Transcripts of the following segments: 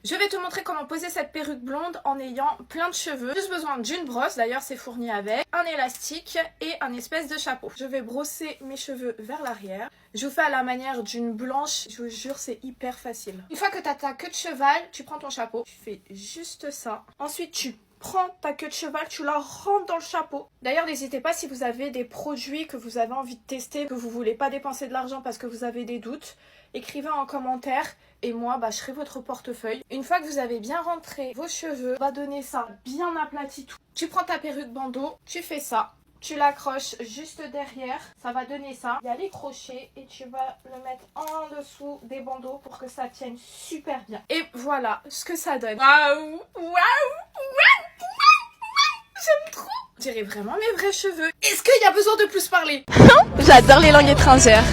Je vais te montrer comment poser cette perruque blonde en ayant plein de cheveux. Juste besoin d'une brosse, d'ailleurs c'est fourni avec, un élastique et un espèce de chapeau. Je vais brosser mes cheveux vers l'arrière. Je vous fais à la manière d'une blanche, je vous jure c'est hyper facile. Une fois que tu as ta queue de cheval, tu prends ton chapeau, tu fais juste ça. Ensuite tu prends ta queue de cheval, tu la rentres dans le chapeau. D'ailleurs, n'hésitez pas si vous avez des produits que vous avez envie de tester, que vous voulez pas dépenser de l'argent parce que vous avez des doutes, écrivez en commentaire et moi, je serai votre portefeuille. Une fois que vous avez bien rentré vos cheveux, on va donner ça bien aplati tout. Tu prends ta perruque bandeau, tu fais ça. Tu l'accroches juste derrière, ça va donner ça. Il y a les crochets et tu vas le mettre en dessous des bandeaux pour que ça tienne super bien. Et voilà ce que ça donne. Waouh, j'aime trop. On dirait vraiment mes vrais cheveux. Est-ce qu'il y a besoin de plus parler? J'adore les langues étrangères.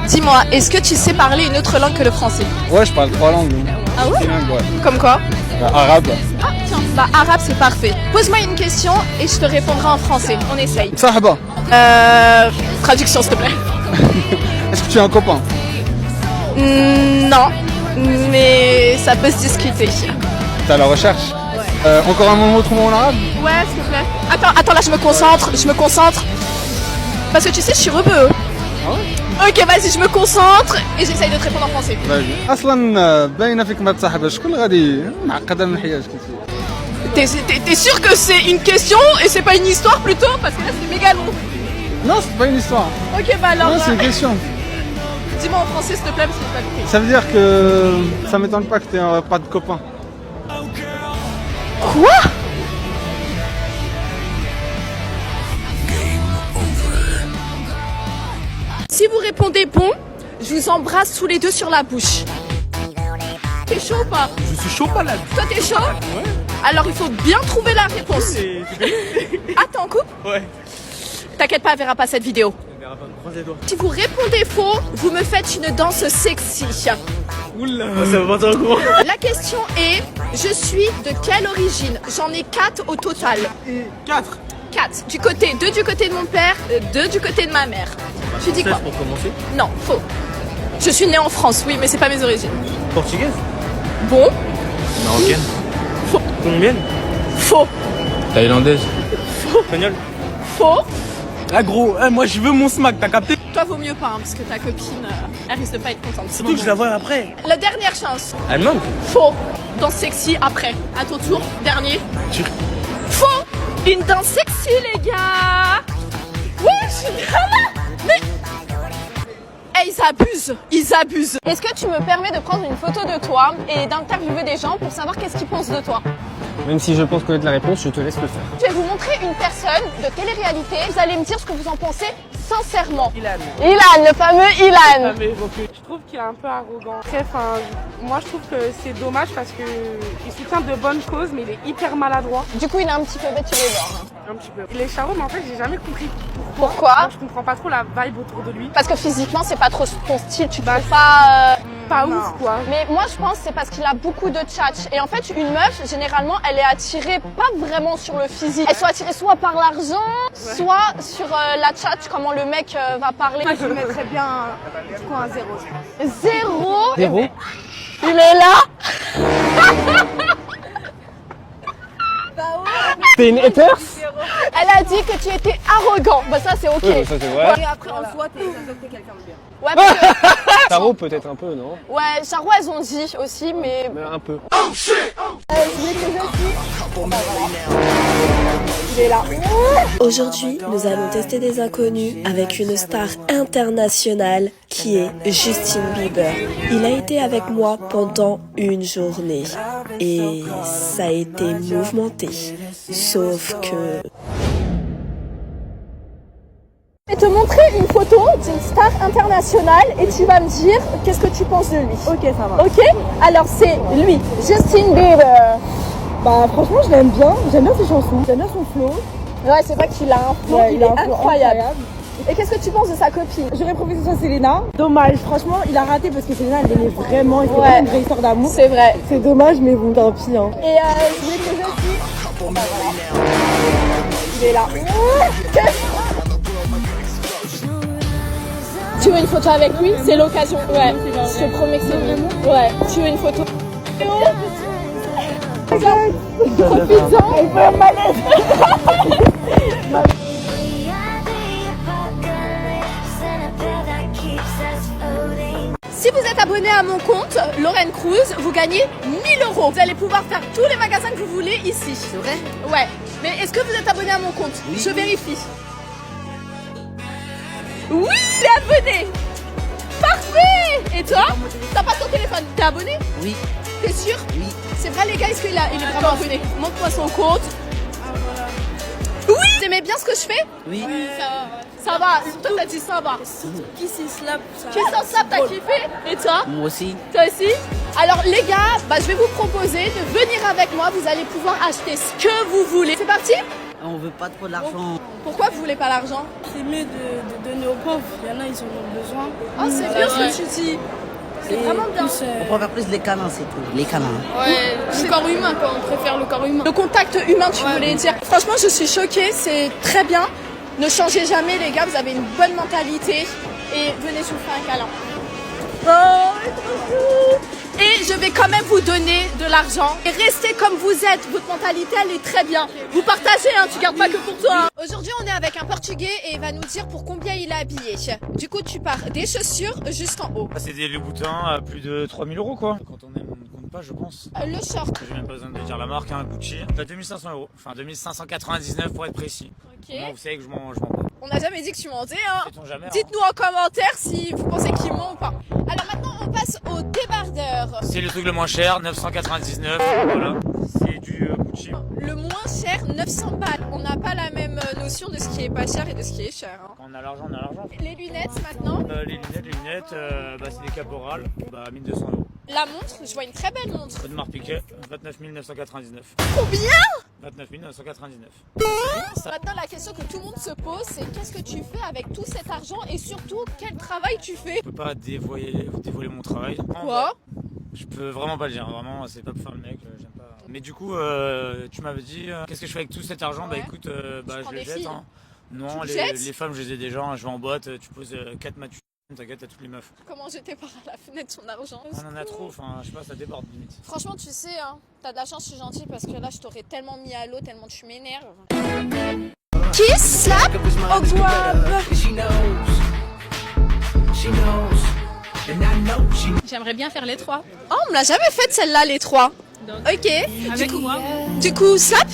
Dis-moi, est-ce que tu sais parler une autre langue que le français? Ouais, je parle 3 langues. Ah ouais? Trilingue, ouais. Comme quoi? Arabe. Ah tiens, arabe c'est parfait. Pose-moi une question et je te répondrai en français. On essaye. Sahaba. Traduction s'il te plaît. Est-ce que tu as un copain? Non, mais ça peut se discuter. T'es à la recherche? Encore un autre mot en arabe? Ouais, s'il te plaît. Attends, là je me concentre. Parce que tu sais, je suis rebeu. Ah ouais? Ok, vas-y, je me concentre et j'essaye de te répondre en français. Vas-y. اصلا باينه فيك ما تصاحبش شكون غادي معقده من الحياه كنتي. T'es sûr que c'est une question et c'est pas une histoire plutôt? Parce que là c'est méga long. Non, c'est pas une histoire. Ok, bah alors. Non, c'est une question. Dis-moi en français s'il te plaît parce que j'ai pas compris. Ça veut dire que ça m'étonne pas que t'aies pas de copain. Quoi? Si vous répondez bon, je vous embrasse tous les deux sur la bouche. T'es chaud ou pas? Je suis chaud malade. Toi t'es chaud? Ouais. Alors il faut bien trouver la réponse. Ah t'es en couple? Ouais. T'inquiète pas, elle verra pas cette vidéo. On verra pas, croise les doigts. Si vous répondez faux, vous me faites une danse sexy. Oula, ça va pas en courant. La question est, je suis de quelle origine? J'en ai 4 au total. 4. 4. Du côté, 2 du côté de mon père, 2 du côté de ma mère. Tu dis quoi? Pour commencer. Non, faux. Je suis née en France, oui, mais c'est pas mes origines. Portugaise. Bon, Marocaine. Faux. Colombienne. faux, Thaïlandaise. Espagnole. faux. Ah gros, moi je veux mon smack, t'as capté? Toi, vaut mieux pas, hein, parce que ta copine, elle risque de pas être contente. Surtout que je la vois après. La dernière chance. Allemande. Faux. Danse sexy après. À ton tour, dernier. Turc. Faux. Une danse sexy, les gars. Ouais, je suis là. Mais... Eh, ils abusent. Est-ce que tu me permets de prendre une photo de toi et d'interviewer des gens pour savoir qu'est-ce qu'ils pensent de toi? Même si je pense connaître la réponse, je te laisse le faire. Je vais vous montrer une personne de télé-réalité. Vous allez me dire ce que vous en pensez sincèrement. Ilan. Ilan, le fameux Ilan. Je trouve qu'il est un peu arrogant. Après, moi je trouve que c'est dommage parce que il soutient de bonnes causes, mais il est hyper maladroit. Du coup, il est un petit peu bête sur les bords. Un petit peu. Il est charron, mais en fait, j'ai jamais compris Pourquoi? Donc, je comprends pas trop la vibe autour de lui. Parce que physiquement, c'est pas trop ton style. Tu Bah, trouves pas... Pas Non. ouf, quoi. Mais moi je pense que c'est parce qu'il a beaucoup de tchatch. Et en fait une meuf généralement elle est attirée pas vraiment sur le physique. Elle soit attirée soit par l'argent, soit sur la tchatch, comment le mec va parler. Moi, je lui mettrais bien du coup un 0. 0. Zéro. Il est là. T'es une haters? Elle a dit que tu étais arrogant. Bah ça c'est ok. Oui, ça c'est vrai. Et après, en soi, t'es quelqu'un de bien. Ouais, parce que... Taro peut-être un peu, non? ouais, Charo elles ont dit aussi mais... Mais un peu. Aujourd'hui, nous allons tester des inconnus avec une star internationale qui est Justin Bieber. Il a été avec moi pendant une journée et ça a été mouvementé. Sauf que... Je vais te montrer une photo d'une star internationale et tu vas me dire qu'est-ce que tu penses de lui. Ok, ça va. Ok? Alors c'est lui, Justin Bieber. Bah, franchement, je l'aime bien. J'aime bien ses chansons. J'aime bien son flow. Ouais, c'est vrai qu'il a un flow, Ouais, il a est un flow incroyable. Et qu'est-ce que tu penses de sa copine? J'aurais préféré que ce soit Selena. Dommage, franchement, il a raté parce que Selena, elle l'aimait vraiment. Et c'est Ouais. une vraie histoire d'amour. C'est vrai. C'est dommage, mais bon, tant pis. Hein. Et je voulais te dire aussi... Il est là. Tu veux une photo avec lui? C'est l'occasion. Ouais, je te promets que c'est lui. Ouais, tu veux une photo? Si vous êtes abonné à mon compte, Lorraine Cruz, vous gagnez 1000 €. Vous allez pouvoir faire tous les magasins que vous voulez ici. C'est vrai? Ouais. Mais est-ce que vous êtes abonné à mon compte? Oui. Je vérifie. Oui, t'es abonné. Parfait. Et toi? T'as pas ton téléphone? T'es abonné? Oui. T'es sûr? Oui. C'est vrai les gars, est-ce qu'il est vraiment abonné? Montre-moi son compte. Oui. T'aimais bien ce que je fais? Oui. Ça va. Toi t'as dit ça va. Qui s'y slap? Qui s'en slap, t'as kiffé? Et toi? Moi aussi. Toi aussi? Alors les gars, je vais vous proposer de venir avec moi. Vous allez pouvoir acheter ce que vous voulez. C'est parti? On veut pas trop d'argent. Pourquoi vous voulez pas l'argent? C'est mieux de donner aux pauvres. Il y en a, ils en ont besoin. Oh, c'est bien ce que tu dis. C'est vraiment bien. On préfère plus les câlins, c'est tout. Les câlins. Ouais, le corps humain quoi, on préfère le corps humain. Le contact humain, tu voulais dire. Franchement, je suis choquée, c'est très bien. Ne changez jamais les gars, vous avez une bonne mentalité. Et venez, je vous fais un câlin. Et je vais quand même vous donner de l'argent. Et restez comme vous êtes. Votre mentalité, elle est très bien. Vous partagez, hein, tu gardes pas que pour toi. Aujourd'hui, on est avec un Portugais et il va nous dire pour combien il est habillé. Du coup, tu pars des chaussures juste en haut. C'est des Louboutins à plus de 3000 € quoi. Quand on aime, on compte pas, je pense. Le short. J'ai même pas besoin de dire la marque, hein, Gucci. 2500 €. Enfin, 2599 pour être précis. Ok. Moi, vous savez que je m'en bats. On n'a jamais dit que tu mentais, hein. Sait-on jamais, hein. Dites-nous en commentaire si vous pensez qu'il ment ou pas. Alors maintenant, on passe au débardeur. C'est le truc le moins cher, 999. Voilà. C'est du Gucci. Le moins cher, 900 balles. On n'a pas la même notion de ce qui est pas cher et de ce qui est cher. Hein. Quand on a l'argent, on a l'argent. Les lunettes maintenant. Les lunettes, c'est des caporales. 1200 €. La montre, je vois une très belle montre. De marque Piquet, 29 999. Combien? 29 999. Maintenant, la question que tout le monde se pose, c'est qu'est-ce que tu fais avec tout cet argent et surtout, quel travail tu fais? Je peux pas dévoiler mon travail. Quoi? Je peux vraiment pas le dire, vraiment, c'est pas pour faire le mec, j'aime pas. Mais du coup, tu m'avais dit, qu'est-ce que je fais avec tout cet argent? Ouais. Bah écoute, je le jette. filles. Hein. Non, Tu le les jettes femmes, je les ai déjà, hein, je vais en boîte, tu poses 4 matchs, t'inquiète, t'as toutes les meufs. Comment jeter par la fenêtre son argent? On en a trop, enfin, je sais pas, ça déborde limite. Franchement, tu sais, hein, t'as de la chance, je suis gentille parce que là, je t'aurais tellement mis à l'eau, tellement tu m'énerves. Kiss, slap, au guave. J'aimerais bien faire les trois. Oh, on me l'a jamais faite celle-là, les trois. Ok. Avec moi. Du coup, slap.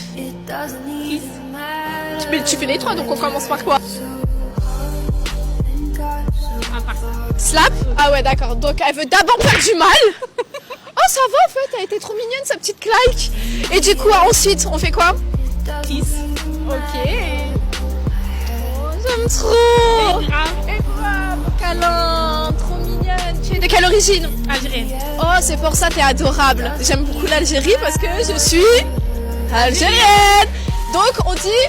Mais tu fais les trois, donc on commence par quoi? À part ça. Slap. Ah ouais, d'accord. Donc elle veut d'abord faire du mal. Oh, ça va en fait, elle était trop mignonne sa petite claque. Et du coup, ensuite, on fait quoi? Kiss. Ok. Oh, j'aime trop. Et bravo, câlin, trop mignonne. Tu es de quelle origine? Algérienne. Oh, c'est pour ça t'es adorable. J'aime beaucoup l'Algérie parce que je suis algérienne. Donc on dit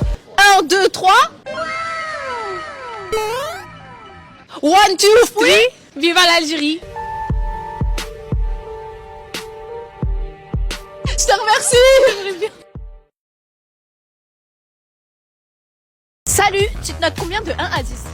1, 2, 3. 1, 2, 3. Viva l'Algérie. Je te remercie. Salut, tu te notes combien de 1 à 10?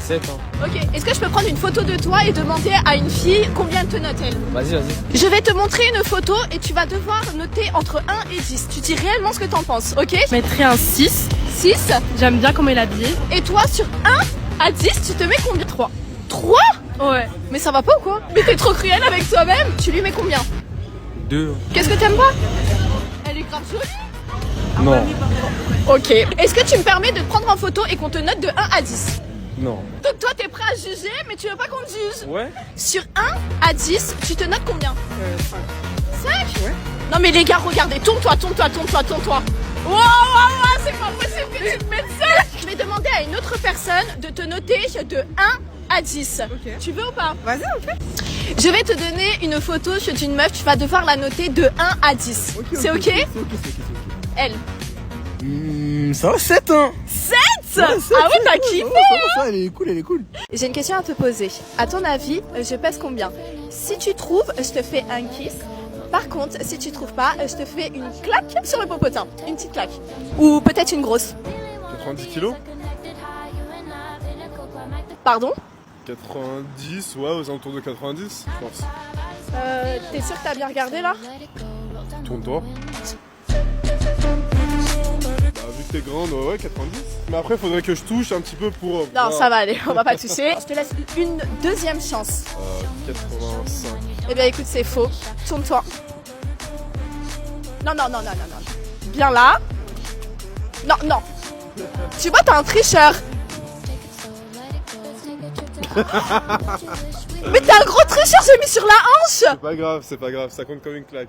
7 ans. Ok, est-ce que je peux prendre une photo de toi et demander à une fille combien te note elle? Vas-y. Je vais te montrer une photo et tu vas devoir noter entre 1 et 10. Tu dis réellement ce que t'en penses, ok? Je mettrais un 6. 6. J'aime bien comment il est habillé. Et toi, sur 1 à 10, tu te mets combien? 3. 3? Ouais. Mais ça va pas ou quoi? Mais t'es trop cruel avec toi-même. Tu lui mets combien? 2. Qu'est-ce que t'aimes pas? Elle est grave jolie. Non. Ok. Est-ce que tu me permets de te prendre en photo et qu'on te note de 1 à 10? Non. Donc toi, t'es prêt à juger, mais tu veux pas qu'on te juge? Ouais. Sur 1 à 10, tu te notes combien? 5. Ouais. Non mais les gars, regardez, tourne-toi. Wow, c'est pas possible que tu te mettes ça. Je vais demander à une autre personne de te noter de 1 à 10. Ok. Tu veux ou pas? Vas-y, on fait. Je vais te donner une photo d'une meuf, tu vas devoir la noter de 1 à 10. C'est ok? Elle. Ça va, 7 hein. 7. Ah oui, t'as kiffé. Ça, elle est cool. J'ai une question à te poser. À ton avis, je pèse combien? Si tu trouves, je te fais un kiss. Par contre, si tu trouves pas, je te fais une claque sur le popotin. Une petite claque. Ou peut-être une grosse. 90 kilos. Pardon? 90, ouais, aux alentours de 90, je pense. T'es sûr que t'as bien regardé là? Tourne-toi. Vu que t'es grande, ouais, 90. Mais après, faudrait que je touche un petit peu pour. Non, ça va aller, on va pas toucher. Je te laisse une deuxième chance. 85. Eh bien écoute, c'est faux. Tourne-toi. Non, non, non, non, non, non. Bien là. Non, non. Tu vois, t'es un tricheur. Mais t'es un gros tricheur, j'ai mis sur la hanche. C'est pas grave, ça compte comme une claque.